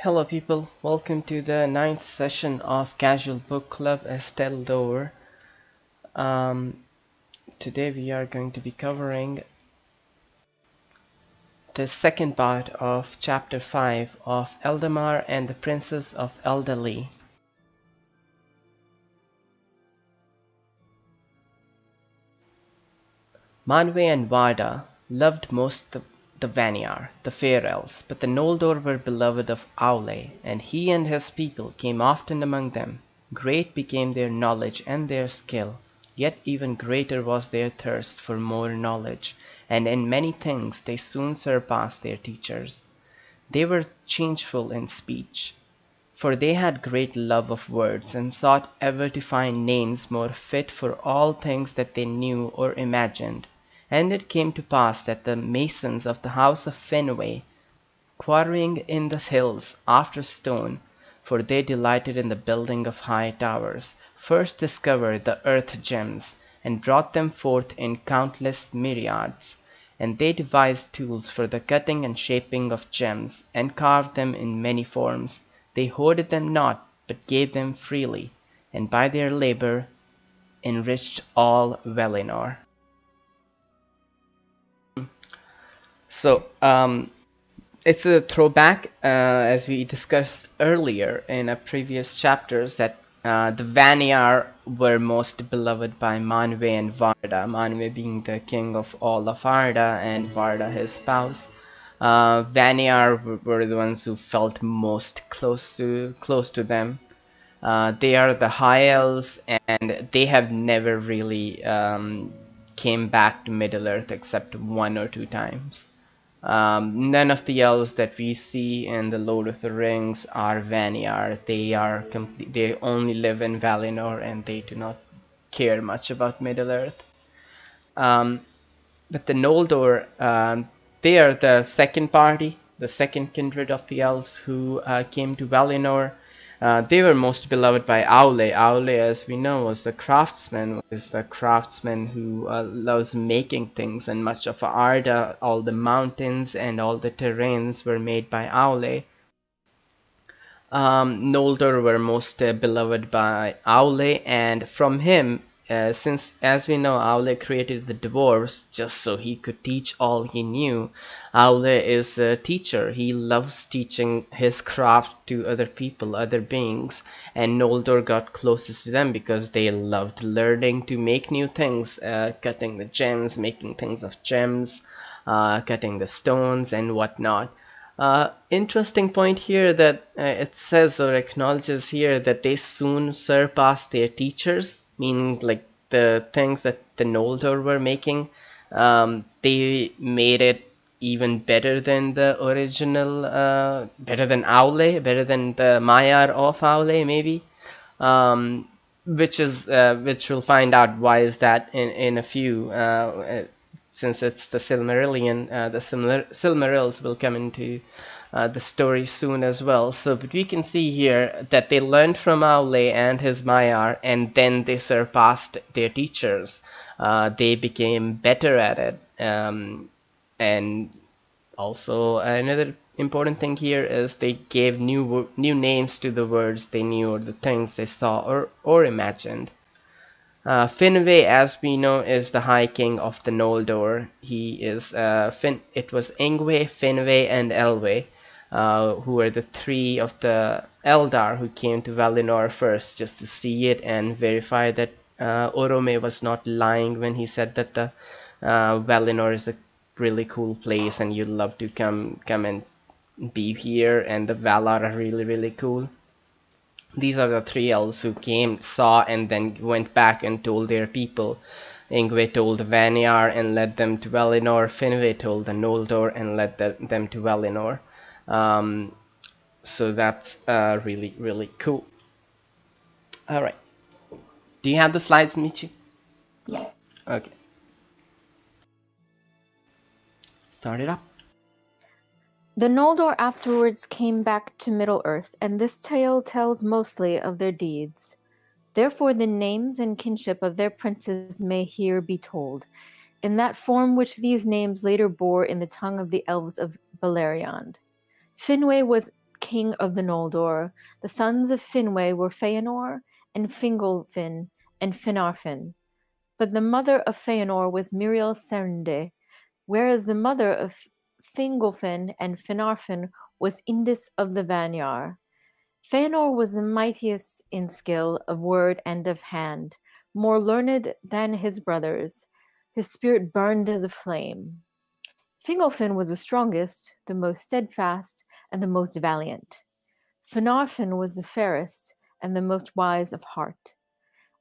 Hello people, welcome to the ninth session of Casual Book Club Estelore. Um, Today we are going to be covering the second part of chapter 5 of Eldamar and the Princess of Eldalie. Manwë and Varda loved most the Vanyar, the fair elves, but the Noldor were beloved of Aule, and he and his people came often among them. Great became their knowledge and their skill, yet even greater was their thirst for more knowledge, and in many things they soon surpassed their teachers. They were changeful in speech, for they had great love of words, and sought ever to find names more fit for all things that they knew or imagined. And it came to pass that the masons of the house of Finwë, quarrying in the hills after stone, for they delighted in the building of high towers, first discovered the earth gems, and brought them forth in countless myriads. And they devised tools for the cutting and shaping of gems, and carved them in many forms. They hoarded them not, but gave them freely, and by their labor enriched all Valinor. So, it's a throwback, as we discussed earlier in our previous chapters, that the Vanyar were most beloved by Manwë and Varda, Manwë being the king of all of Arda and Varda his spouse. Vanyar were the ones who felt most close to them. They are the High Elves, and they have never really came back to Middle Earth except one or two times. None of the elves that we see in the Lord of the Rings are Vanyar. They only live in Valinor, and they do not care much about Middle Earth. But the Noldor, they are the second party, the second kindred of the elves who came to Valinor. They were most beloved by Aule. Aule, as we know, was the craftsman who loves making things, and much of Arda, all the mountains and all the terrains were made by Aule. Noldor were most beloved by Aule, and from him, since, as we know, Aule created the dwarves just so he could teach all he knew. Aule is a teacher. He loves teaching his craft to other people, other beings, and Noldor got closest to them because they loved learning to make new things, cutting the gems, making things of gems, cutting the stones and whatnot. Interesting point here that it says or acknowledges here that they soon surpassed their teachers, meaning like the things that the Noldor were making, they made it even better than the original, better than Aule, better than the Maiar of Aule maybe, which we'll find out why is that in a few. Since it's the Silmarillion, the Silmarils will come into the story soon as well. So, but we can see here that they learned from Aule and his Maiar, and then they surpassed their teachers. They became better at it. And also another important thing here is they gave new names to the words they knew or the things they saw or imagined. Finwë, as we know, is the High King of the Noldor. He is it was Ingwe, Finwë, and Elwë, who were the three of the Eldar who came to Valinor first, just to see it and verify that Orome was not lying when he said that the Valinor is a really cool place and you'd love to come and be here, and the Valar are really cool. These are the three elves who came, saw, and then went back and told their people. Ingwe told Vanyar and led them to Valinor. Finwë told the Noldor and led them to Valinor. So that's really cool. Alright. Do you have the slides, Michi? Yeah. Okay. Start it up. The Noldor afterwards came back to Middle-earth, and this tale tells mostly of their deeds. Therefore the names and kinship of their princes may here be told, in that form which these names later bore in the tongue of the Elves of Beleriand. Finwë was king of the Noldor. The sons of Finwë were Feanor and Fingolfin and Finarfin. But the mother of Feanor was Miriel Sernde, whereas the mother of Fingolfin and Finarfin was Indis of the Vanyar. Feanor was the mightiest in skill of word and of hand, more learned than his brothers. His spirit burned as a flame. Fingolfin was the strongest, the most steadfast, and the most valiant. Finarfin was the fairest, and the most wise of heart.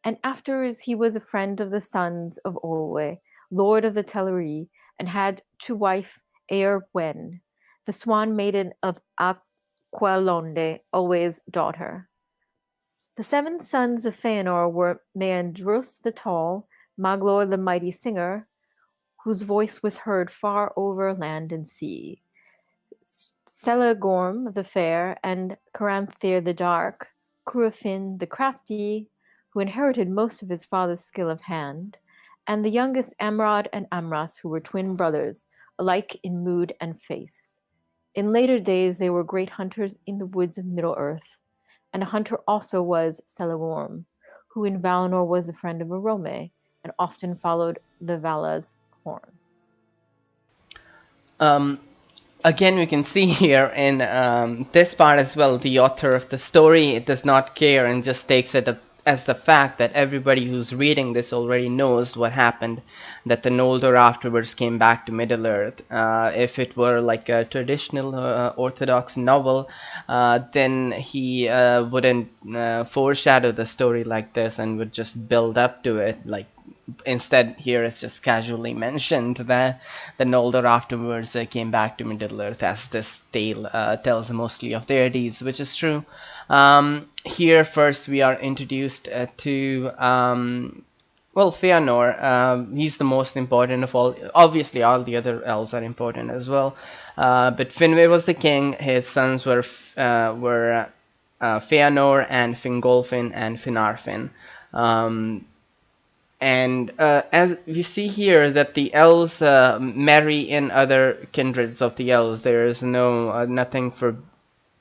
And afterwards he was a friend of the sons of Olwe, lord of the Teleri, and had to wife Eärwen, the swan maiden of Aqualonde, Olwe's daughter. The 7 sons of Feanor were Maandrus the tall, Maglor the mighty singer, whose voice was heard far over land and sea, Celegorm the fair, and Caranthir the dark, Cruafin the crafty, who inherited most of his father's skill of hand, and the youngest Amrod and Amras, who were twin brothers, alike in mood and face. In later days they were great hunters in the woods of Middle-earth, and a hunter also was Celegorm, who in Valinor was a friend of Arome, and often followed the Vala's horn. Again, we can see here in this part as well, the author of the story does not care and just takes it as the fact that everybody who's reading this already knows what happened, that the Noldor afterwards came back to Middle-earth. If it were like a traditional orthodox novel, then he wouldn't foreshadow the story like this and would just build up to it. Like instead, here it's just casually mentioned that the Noldor afterwards came back to Middle-earth, as this tale tells mostly of their deeds, which is true. Here first we are introduced to Feanor. He's the most important of all. Obviously all the other elves are important as well, but Finwë was the king. His sons were Feanor and Fingolfin and Finarfin. And as we see here that the elves marry in other kindreds of the elves. There is no nothing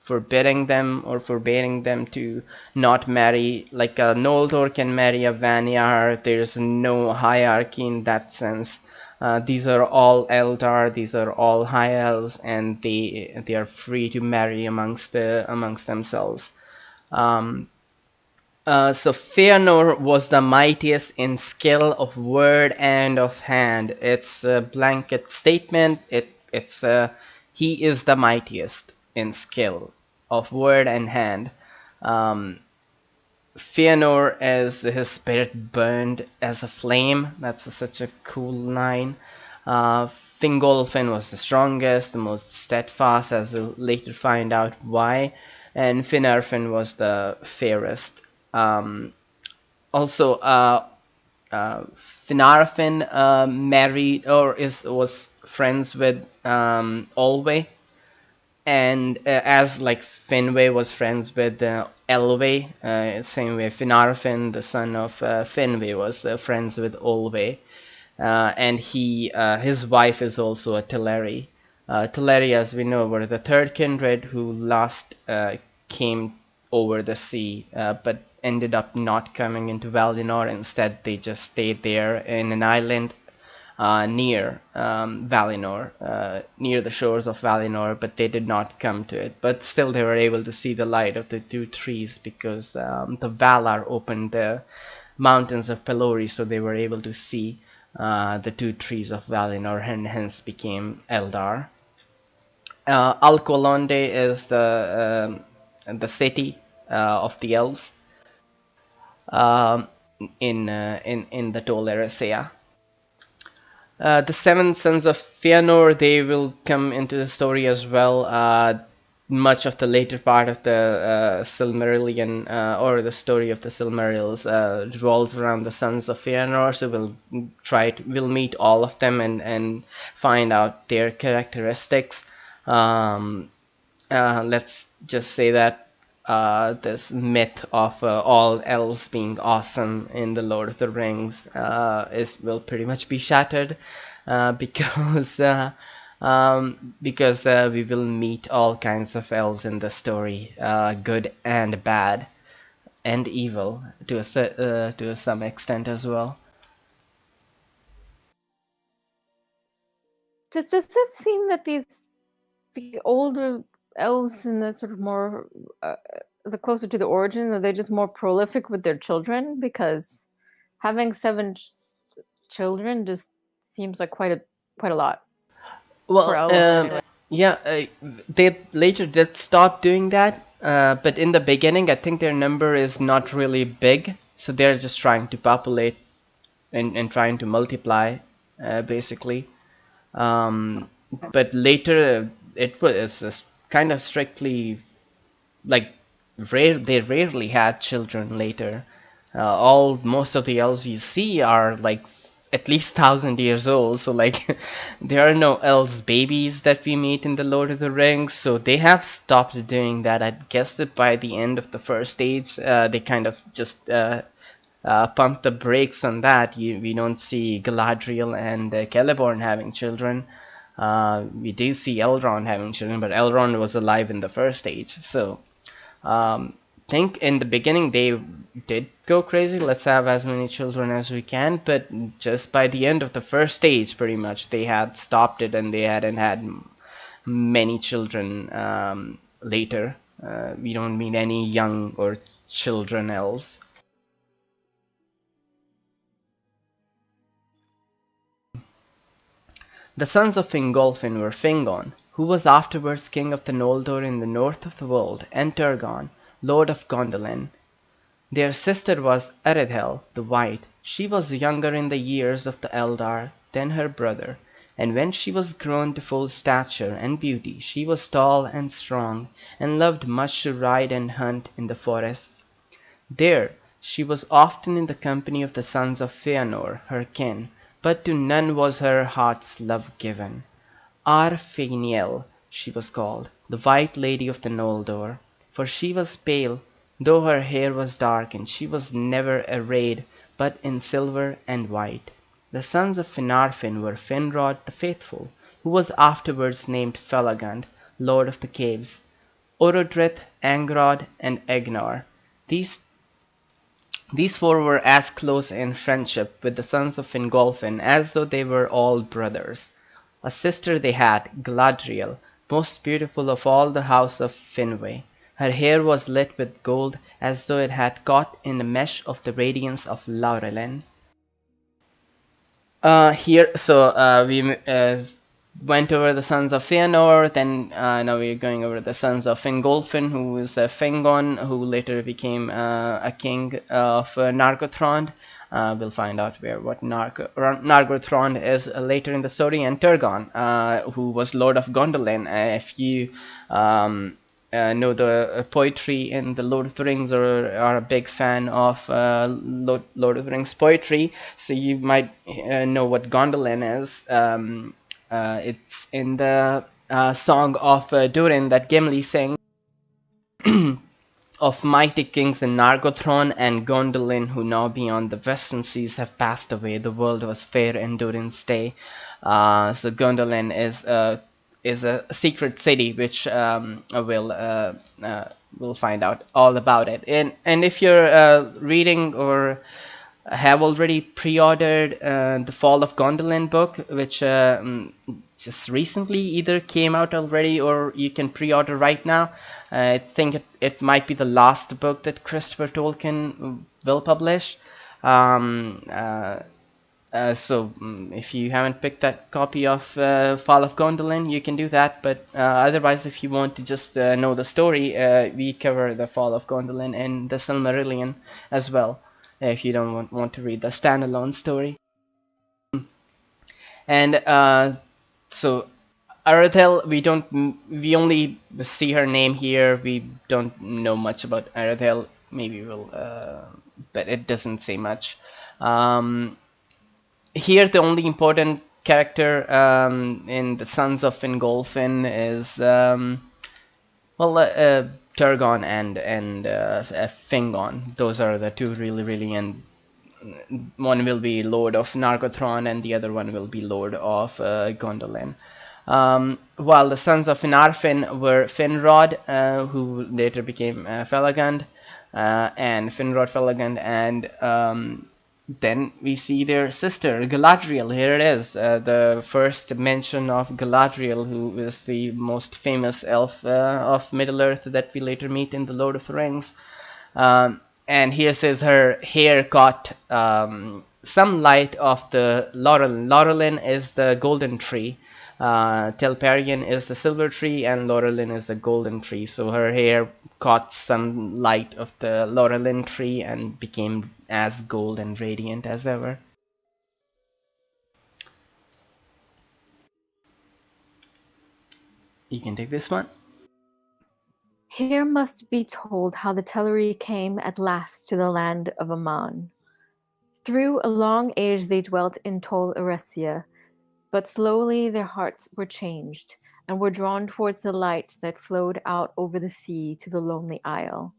forbidding them or forbidding them to not marry. Like a Noldor can marry a Vanyar. There's no hierarchy in that sense. These are all Eldar. These are all high elves, and they are free to marry amongst themselves. So Feanor was the mightiest in skill of word and of hand. It's a blanket statement. It's he is the mightiest in skill of word and hand. Feanor, as his spirit burned as a flame. That's such a cool line. Fingolfin was the strongest, the most steadfast, as we'll later find out why. And Finarfin was the fairest. Also, Finarfin married or was friends with Olwe, and as like Finwë was friends with Elwë, same way Finarfin, the son of Finwë, was friends with Olwe, and his wife is also a Teleri. Teleri, as we know, were the third kindred who last came over the sea, but ended up not coming into Valinor. Instead, they just stayed there in an island near Valinor, near the shores of Valinor, but they did not come to it. But still, they were able to see the light of the 2 trees because the Valar opened the mountains of Pelori, so they were able to see the 2 trees of Valinor, and hence became Eldar. Alqualonde is the city of the elves in the Tol Eressëa. The 7 sons of Feanor, they will come into the story as well. Much of the later part of the Silmarillion or the story of the Silmarils revolves around the sons of Feanor, so we'll meet all of them and find out their characteristics. Let's just say that this myth of all elves being awesome in the Lord of the Rings will pretty much be shattered because because we will meet all kinds of elves in the story, good and bad and evil to some extent as well. Does it seem that the older elves and the sort of more the closer to the origin, are they just more prolific with their children? Because having seven children just seems like quite a lot for Well, elves. Anyway. yeah, they later did stop doing that, but in the beginning, I think their number is not really big, so they're just trying to populate and trying to multiply, basically. But later, it was kind of strictly like they rarely had children later. Most of the elves you see are like at least 1,000 years old. So like there are no elves babies that we meet in the Lord of the Rings. So they have stopped doing that. I guess that by the end of the first age, they kind of just pump the brakes on that. We don't see Galadriel and Celeborn having children. We do see Elrond having children, but Elrond was alive in the first age. So think in the beginning they did go crazy. Let's have as many children as we can, but just by the end of the first stage, pretty much they had stopped it and they hadn't had many children later. We don't meet any young or children elves. The sons of Fingolfin were Fingon, who was afterwards king of the Noldor in the north of the world, and Turgon, lord of Gondolin. Their sister was Eredhel the White. She was younger in the years of the Eldar than her brother, and when she was grown to full stature and beauty, she was tall and strong, and loved much to ride and hunt in the forests. There she was often in the company of the sons of Feanor, her kin, but to none was her heart's love given. Arfaniel she was called, the White Lady of the Noldor, for she was pale, though her hair was dark, and she was never arrayed but in silver and white. The sons of Finarfin were Finrod the Faithful, who was afterwards named Felagund, lord of the caves, Orodrith, Angrod, and Egnar. These four were as close in friendship with the sons of Fingolfin as though they were all brothers. A sister they had, Galadriel, most beautiful of all the house of Finwë. Her hair was lit with gold as though it had caught in the mesh of the radiance of Laurelin. We went over the sons of Feanor, then now we're going over the sons of Fingolfin, who is Fingon, who later became a king of Nargothrond. We'll find out what Nargothrond is later in the story, and Turgon, who was Lord of Gondolin. If you know the poetry in the Lord of the Rings, or are a big fan of Lord of the Rings poetry, so you might know what Gondolin is. It's in the song of Durin that Gimli sang. Of mighty kings in Nargothrond and Gondolin, who now beyond the western seas have passed away. The world was fair in Durin's day. So Gondolin is a secret city, which we'll find out all about it. And if you're reading or have already pre-ordered the Fall of Gondolin book, which just recently either came out already or you can pre-order right now. I think it might be the last book that Christopher Tolkien will publish. If you haven't picked that copy of Fall of Gondolin, you can do that. But otherwise, if you want to just know the story, we cover the Fall of Gondolin in the Silmarillion as well, if you don't want to read the standalone story. And so Arathel, we only see her name here. We don't know much about Arathel. Maybe but it doesn't say much. Here, the only important character in the Sons of Fingolfin is Turgon and Fingon. Those are the two really, and one will be Lord of Nargothrond and the other one will be Lord of Gondolin. While the sons of Finarfin were Finrod, who later became Felagund, and Finrod Felagund, and then we see their sister Galadriel. Here it is, the first mention of Galadriel, who is the most famous elf of Middle-earth that we later meet in the Lord of the Rings. And here says her hair caught some light of the laurel. Laurelin is the golden tree. Telperion is the silver tree, and Laurelin is the golden tree. So her hair caught some light of the Laurelin tree and became as gold and radiant as ever. You can take this one. Here must be told how the Teleri came at last to the land of Aman. Through a long age they dwelt in Tol Eressëa, but slowly their hearts were changed, and were drawn towards the light that flowed out over the sea to the lonely isle.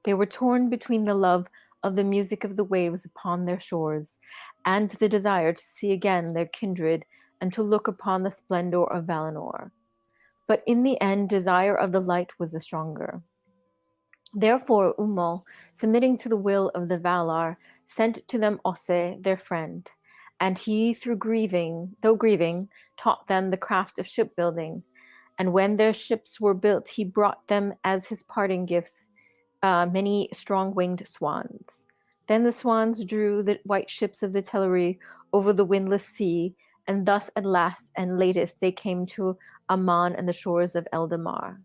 They were torn between the love of the music of the waves upon their shores, and the desire to see again their kindred and to look upon the splendor of Valinor. But in the end, desire of the light was the stronger. Therefore Umul, submitting to the will of the Valar, sent to them Osse, their friend, and he, though grieving, taught them the craft of shipbuilding. And when their ships were built, he brought them as his parting gifts many strong-winged swans. Then the swans drew the white ships of the Teleri over the windless sea, and thus at last and latest they came to Aman and the shores of Eldamar.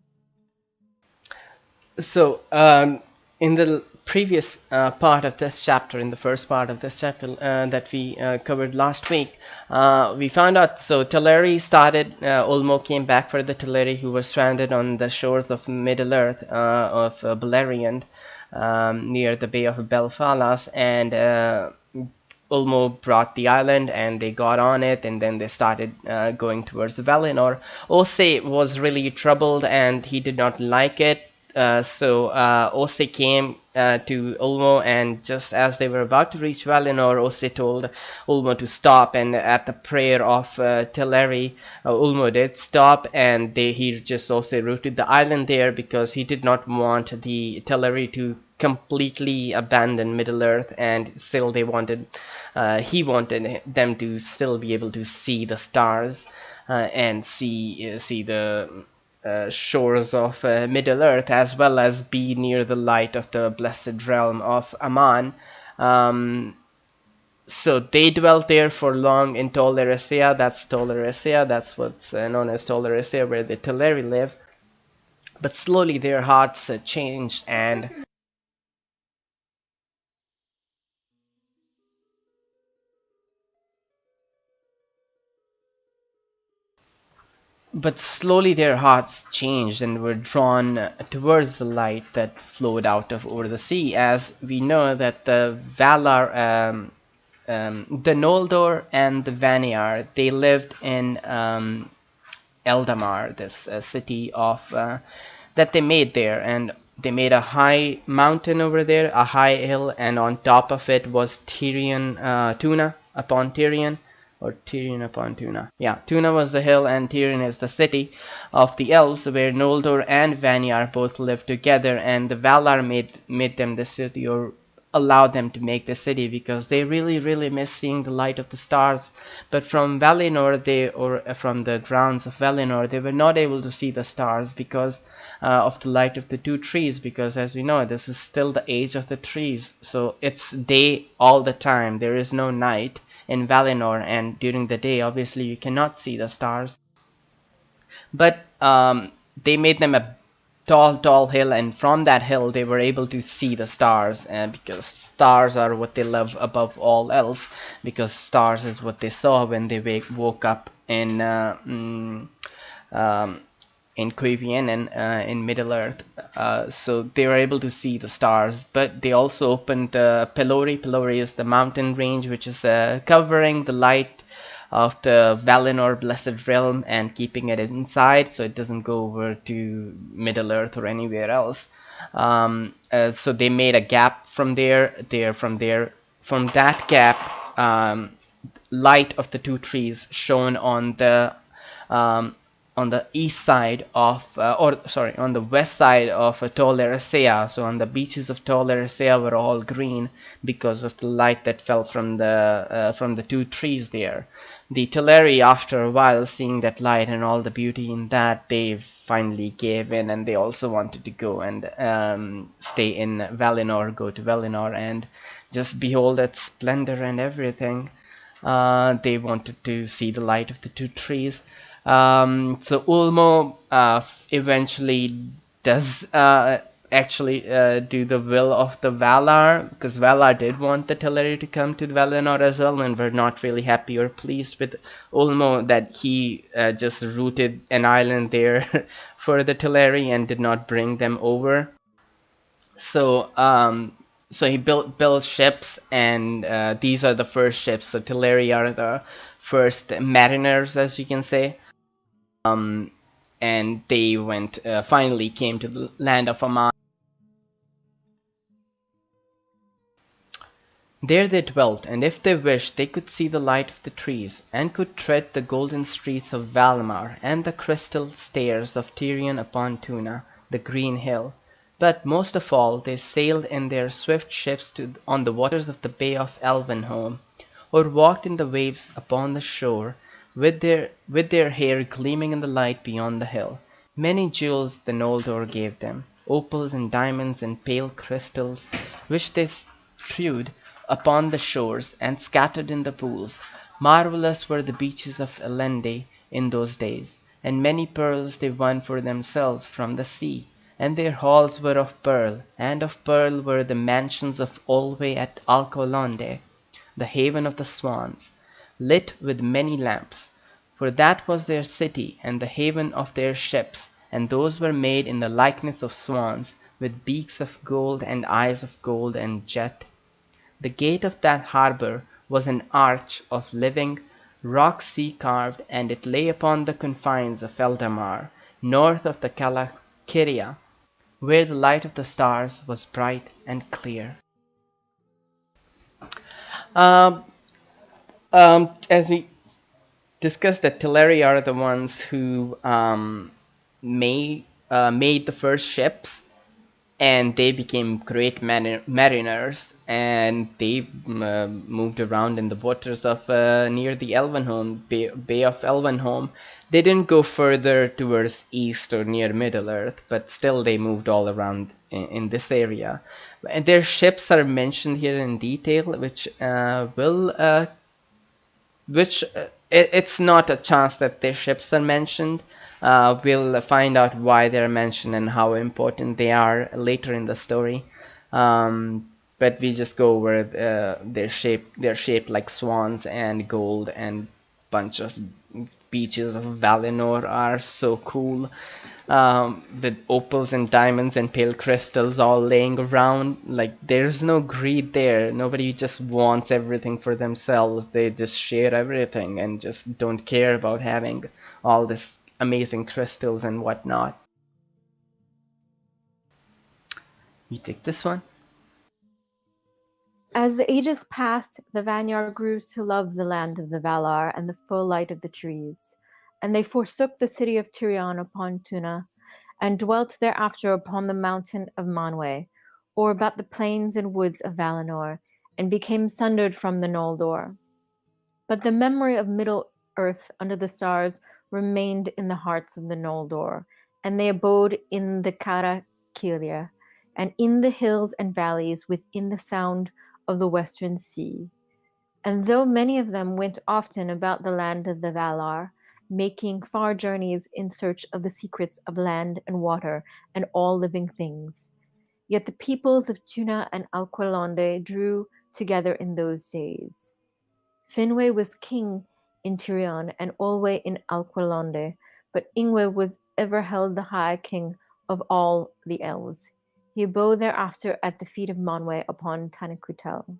So, in the previous part of this chapter, in the first part of this chapter that we covered last week, we found out, so Teleri started, Ulmo came back for the Teleri who were stranded on the shores of Middle-earth, of Beleriand, near the Bay of Belfalas, and Ulmo brought the island and they got on it, and then they started going towards Valinor. Osse was really troubled and he did not like it. So Osse came to Ulmo, and just as they were about to reach Valinor, Osse told Ulmo to stop, and at the prayer of Teleri, Ulmo did stop, and he just also routed the island there because he did not want the Teleri to completely abandon Middle-earth, and still he wanted them to still be able to see the stars and see the shores of Middle-earth, as well as be near the light of the blessed realm of Aman. So they dwelt there for long in Tol Eressëa. That's what's known as Tol Eressëa, where the Teleri live. But slowly their hearts changed, and were drawn towards the light that flowed out of over the sea. As we know that the Valar, the Noldor and the Vanyar, they lived in Eldamar, this city of that they made there, and they made a high mountain over there, a high hill, and on top of it was Tuna upon Tirion. Or Tirion upon Tuna. Yeah, Tuna was the hill and Tirion is the city of the Elves, where Noldor and Vanyar both lived together, and the Valar made them the city, or allowed them to make the city, because they really miss seeing the light of the stars. But from Valinor, from the grounds of Valinor, they were not able to see the stars because of the light of the two trees, because as we know, this is still the age of the trees, so it's day all the time. There is no night in Valinor, and during the day obviously you cannot see the stars. But they made them a tall hill, and from that hill they were able to see the stars, because stars are what they love above all else, because stars is what they saw when they woke up in Quevian and in Middle-earth. So they were able to see the stars, but they also opened the Pelori. Pelori is the mountain range which is covering the light of the Valinor blessed realm and keeping it inside, so it doesn't go over to Middle-earth or anywhere else. So they made a gap from there. From that gap, light of the two trees shone on the on the east side of, on the west side of Tol Eressëa. So on the beaches of Tol Eressëa were all green because of the light that fell from the two trees there. The Teleri, after a while, seeing that light and all the beauty in that, they finally gave in, and they also wanted to go and stay in Valinor, go to Valinor, and just behold its splendor and everything. They wanted to see the light of the two trees. So Ulmo eventually does actually do the will of the Valar, because Valar did want the Teleri to come to Valinor as well, and were not really happy or pleased with Ulmo that he just rooted an island there for the Teleri and did not bring them over. So he built ships, and these are the first ships. So Teleri are the first mariners, as you can say. And they finally came to the land of Aman. There they dwelt, and if they wished, they could see the light of the trees, and could tread the golden streets of Valimar, and the crystal stairs of Tirion upon Tuna, the green hill. But most of all, they sailed in their swift ships on the waters of the Bay of Elvenhome, or walked in the waves upon the shore, with their hair gleaming in the light beyond the hill. Many jewels the Noldor gave them, opals and diamonds and pale crystals, which they strewed upon the shores and scattered in the pools. Marvellous were the beaches of Elendë in those days, and many pearls they won for themselves from the sea, and their halls were of pearl, and of pearl were the mansions of Olwe at Alcolonde, the haven of the swans, lit with many lamps, for that was their city and the haven of their ships, and those were made in the likeness of swans, with beaks of gold and eyes of gold and jet. The gate of that harbour was an arch of living rock sea-carved, and it lay upon the confines of Eldamar, north of the Calakiria, where the light of the stars was bright and clear. As we discussed, that Teleri are the ones who made the first ships, and they became great mariners, and they moved around in the waters of near the Elvenhome, Bay of Elvenhome. They didn't go further towards east or near Middle Earth, but still they moved all around in this area. And their ships are mentioned here in detail, which it's not a chance that their ships are mentioned. We'll find out why they're mentioned and how important they are later in the story. But we just go over their shape. They're shaped like swans, and gold, and bunch of beaches of Valinor are so cool. With opals and diamonds and pale crystals all laying around. Like, there's no greed there. Nobody just wants everything for themselves. They just share everything and just don't care about having all this amazing crystals and whatnot. You take this one? As the ages passed, the Vanyar grew to love the land of the Valar and the full light of the trees. And they forsook the city of Tirion upon Tuna, and dwelt thereafter upon the mountain of Manwë, or about the plains and woods of Valinor, and became sundered from the Noldor. But the memory of Middle-earth under the stars remained in the hearts of the Noldor, and they abode in the Calakiria, and in the hills and valleys within the sound of the western sea. And though many of them went often about the land of the Valar, making far journeys in search of the secrets of land and water and all living things, yet the peoples of Tuna and Alqualonde drew together in those days. Finwë was king in Tirion and Olwe in Alqualonde, but Ingwe was ever held the high king of all the elves. He abode thereafter at the feet of Manwë upon Tanaquil.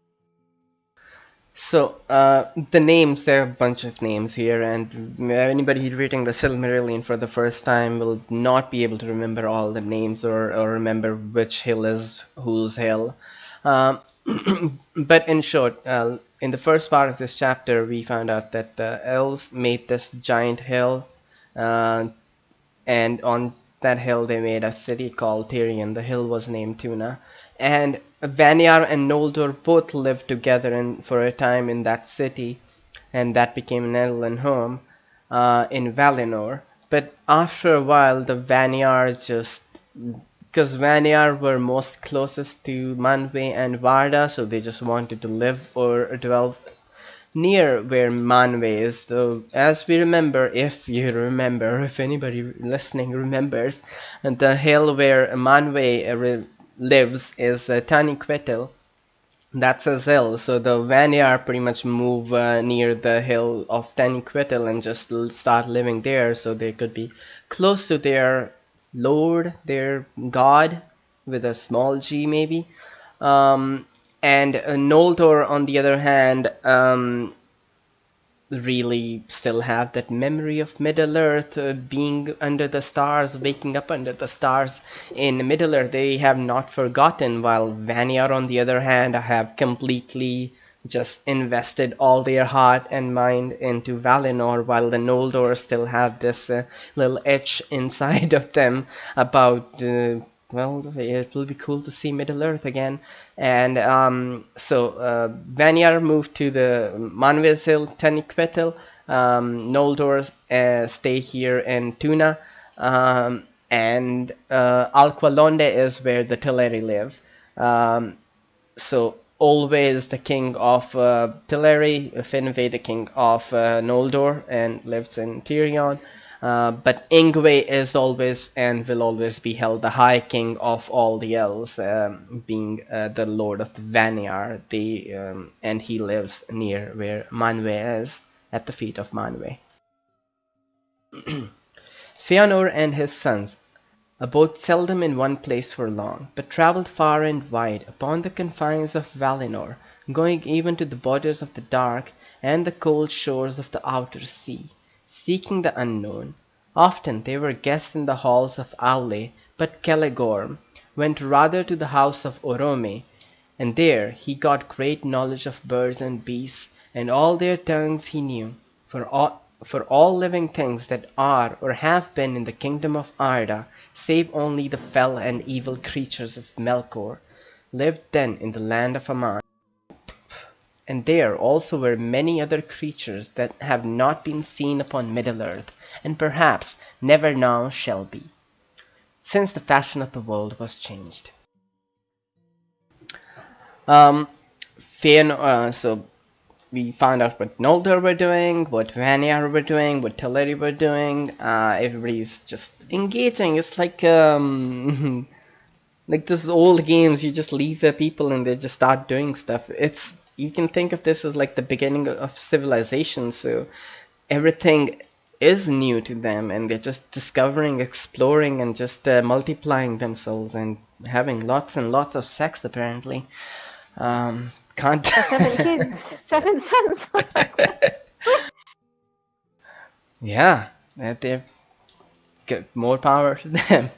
So, the names, there are a bunch of names here, and anybody who's reading the Silmarillion for the first time will not be able to remember all the names or remember which hill is whose hill. But in short, in the first part of this chapter, we found out that the elves made this giant hill uh, and on that hill they made a city called Tyrion. The hill was named Tuna, and Vanyar and Noldor both lived together for a time in that city, and that became an Elven home in Valinor. But after a while, the Vanyar just because Vanyar were most closest to Manwë and Varda, so they just wanted to live or dwell near where Manwë is. So, as we remember, if you remember, if anybody listening remembers, the hill where Manwë lives is Taniquetil. That's his hill. So the Vanyar pretty much move near the hill of Taniquetil and just start living there, so they could be close to their lord, their god, with a small g maybe. And Noldor, on the other hand, really still have that memory of Middle-earth, being under the stars, waking up under the stars in Middle-earth. They have not forgotten, while Vanyar, on the other hand, have completely just invested all their heart and mind into Valinor, while the Noldor still have this little itch inside of them about well, it will be cool to see Middle-earth again. And so Vanyar moved to the Manwë's Hill, Taniquetil. Noldor stay here in Tuna. And Alqualonde is where the Teleri live. So always the king of Teleri, Finwë the king of Noldor, and lives in Tyrion. But Ingwe is always and will always be held the high king of all the elves, being the lord of the Vanyar. And he lives near where Manwë is, at the feet of Manwë. Feanor and his sons abode seldom in one place for long, but travelled far and wide upon the confines of Valinor, going even to the borders of the dark and the cold shores of the outer sea, seeking the unknown. Often they were guests in the halls of Aule, but Celegorm went rather to the house of Orome, and there he got great knowledge of birds and beasts, and all their tongues he knew, for all living things that are or have been in the kingdom of Arda, save only the fell and evil creatures of Melkor, lived then in the land of Aman. And there also were many other creatures that have not been seen upon Middle-earth, and perhaps never now shall be, since the fashion of the world was changed. So we found out what Noldor were doing, what Vanyar were doing, what Teleri were doing. Everybody's just engaging. It's like like this old games. You just leave the people and they just start doing stuff. You can think of this as like the beginning of civilization. So everything is new to them, and they're just discovering, exploring, and just multiplying themselves and having lots and lots of sex apparently. Can't. 7 kids, 7 sons. I was like, what? Yeah, they've got more power to them.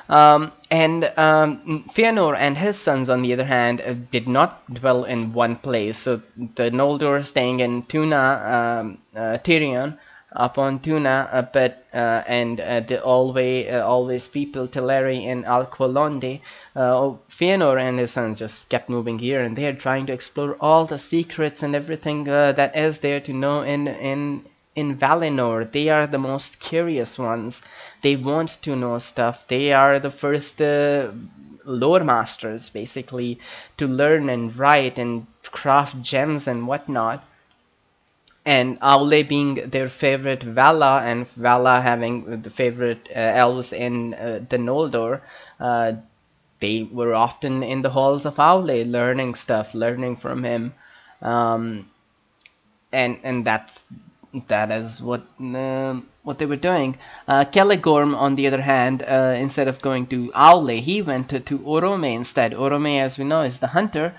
Feanor and his sons, on the other hand, did not dwell in one place. So the Noldor staying in Tuna, Tyrion, upon Tuna, the always people Teleri and Alqualonde. Feanor and his sons just kept moving here and there, trying to explore all the secrets and everything that is there to know in Valinor. They are the most curious ones. They want to know stuff. They are the first lore masters, basically, to learn and write and craft gems and whatnot. And Aule being their favorite Vala, and Vala having the favorite elves in the Noldor, they were often in the halls of Aule learning stuff, learning from him. And that is what they were doing. Celegorm, on the other hand, instead of going to Aule, he went to Orome instead. Orome, as we know, is the hunter,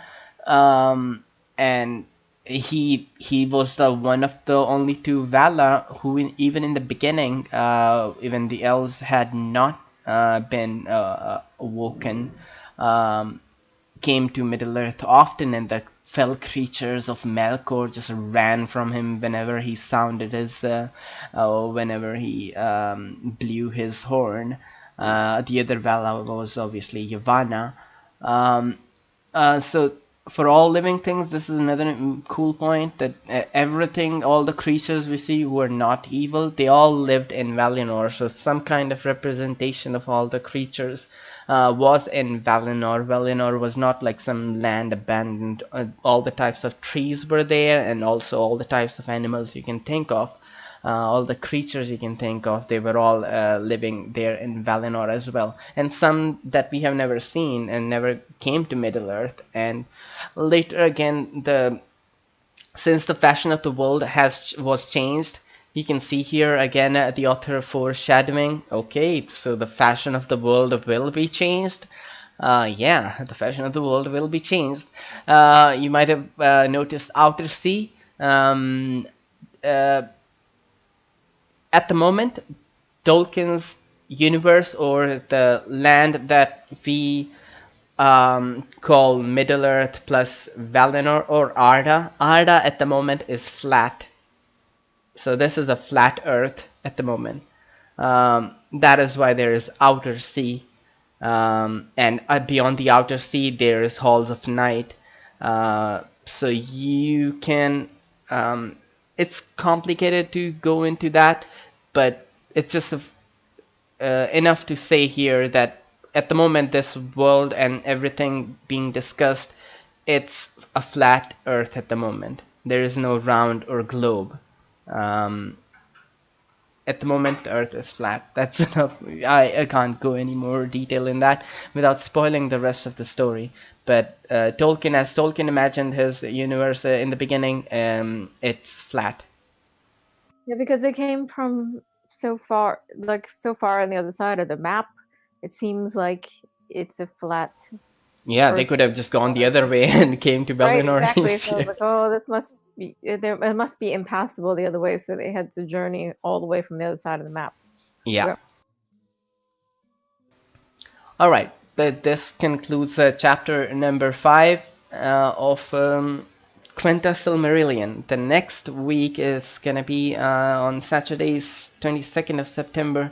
and he was one of the only 2 Vala who, even in the beginning, even the elves had not been awoken, came to Middle-earth often, and fell creatures of Melkor just ran from him whenever he sounded his, whenever he blew his horn. The other Vala was obviously Yavanna. Um, so for all living things, this is another cool point that everything, all the creatures we see who are not evil, they all lived in Valinor. So some kind of representation of all the creatures was in Valinor. Valinor was not like some land abandoned. All the types of trees were there, and also all the types of animals you can think of. All the creatures you can think of, they were all living there in Valinor as well. And some that we have never seen and never came to Middle-earth. And later again, since the fashion of the world was changed, you can see here again the author foreshadowing. Okay, so the fashion of the world will be changed. Yeah, the fashion of the world will be changed. You might have noticed Outer Sea. At the moment, Tolkien's universe, or the land that we call Middle-earth plus Valinor or Arda. Arda at the moment is flat. So this is a flat Earth at the moment. That is why there is Outer Sea. And beyond the Outer Sea, there is Halls of Night. So you can... it's complicated to go into that, but it's just enough to say here that at the moment this world and everything being discussed, it's a flat Earth at the moment. There is no round or globe. At the moment the Earth is flat. That's enough. I can't go any more detail in that without spoiling the rest of the story. But Tolkien, as Tolkien imagined his universe in the beginning, it's flat. Yeah, because it came from so far on the other side of the map. It seems like it's a flat. Yeah, they could have just gone the other way and came to Valinor. Right, exactly. So I was like, oh, this must be it must be impassable the other way. So they had to journey all the way from the other side of the map. Yeah. All right. This concludes chapter number 5 of Quenta Silmarillion. The next week is gonna be on Saturday, 22nd of September.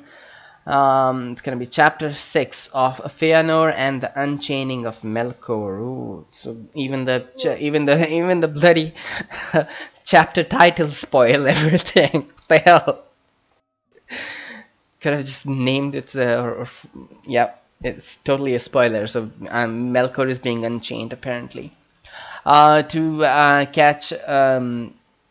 It's gonna be chapter 6 of Feanor and the Unchaining of Melkor. Ooh, so even the bloody chapter title spoil everything. What the hell? Could have just named it yeah, it's totally a spoiler. So Melkor is being unchained apparently. To catch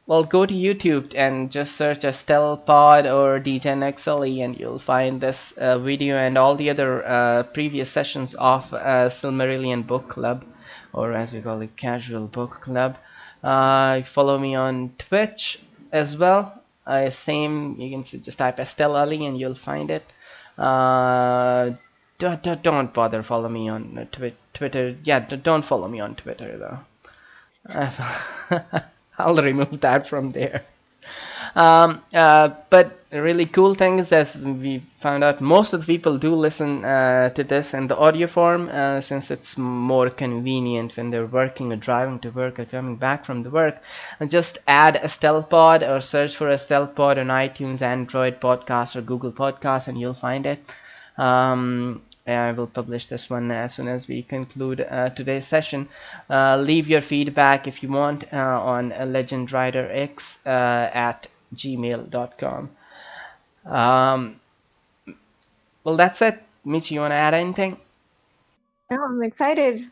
well, go to YouTube and just search EstelPod or legendraiderx and you'll find this video and all the other previous sessions of Silmarillion Book Club, or as we call it, Casual Book Club. Follow me on Twitch as well. Same, you can just type Eldalie and you'll find it. Don't bother follow me on Twitter. Yeah, don't follow me on Twitter though. I'll remove that from there. But really cool thing is, as we found out, most of the people do listen to this in the audio form, since it's more convenient when they're working or driving to work or coming back from the work. And just add EstelPod or search for EstelPod on iTunes, Android Podcast, or Google Podcast, and you'll find it. I will publish this one as soon as we conclude today's session. Leave your feedback if you want on legendraiderx at gmail.com. Well, that's it. Michi, you want to add anything? No, I'm excited.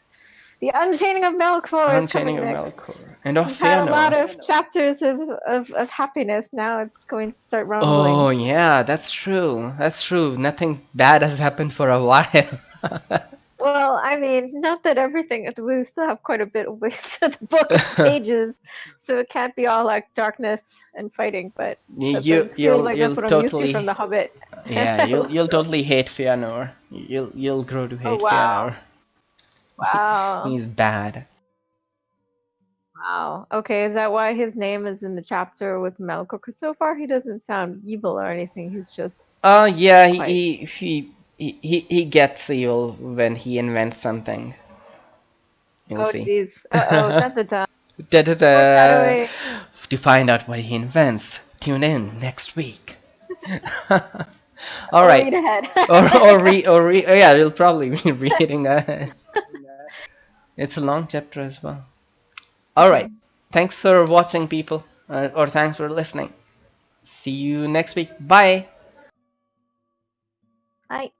The Unchaining of Melkor is coming next. And of We've had a Feanor. lot of chapters of happiness. Now it's going to start rumbling. Oh yeah, that's true. That's true. Nothing bad has happened for a while. Well, I mean, not that everything. We still have quite a bit of ways to the book pages, so it can't be all like darkness and fighting. But you'll that's what I'm used to from The Hobbit. Yeah, you'll totally hate Feanor. You'll grow to hate Feanor. Wow. He's bad. Wow. Okay, is that why his name is in the chapter with Melkor? Because so far he doesn't sound evil or anything. He's just. Yeah, he gets evil when he invents something. You'll Oh, see. jeez. Uh-oh, dun, dun, dun. Da-da-da. Foreshadowing. To find out what he invents, tune in next week. All Or right. read ahead. Oh yeah, you'll probably be reading that. It's a long chapter as well. All right. Thanks for watching, people, or thanks for listening. See you next week. Bye. Bye.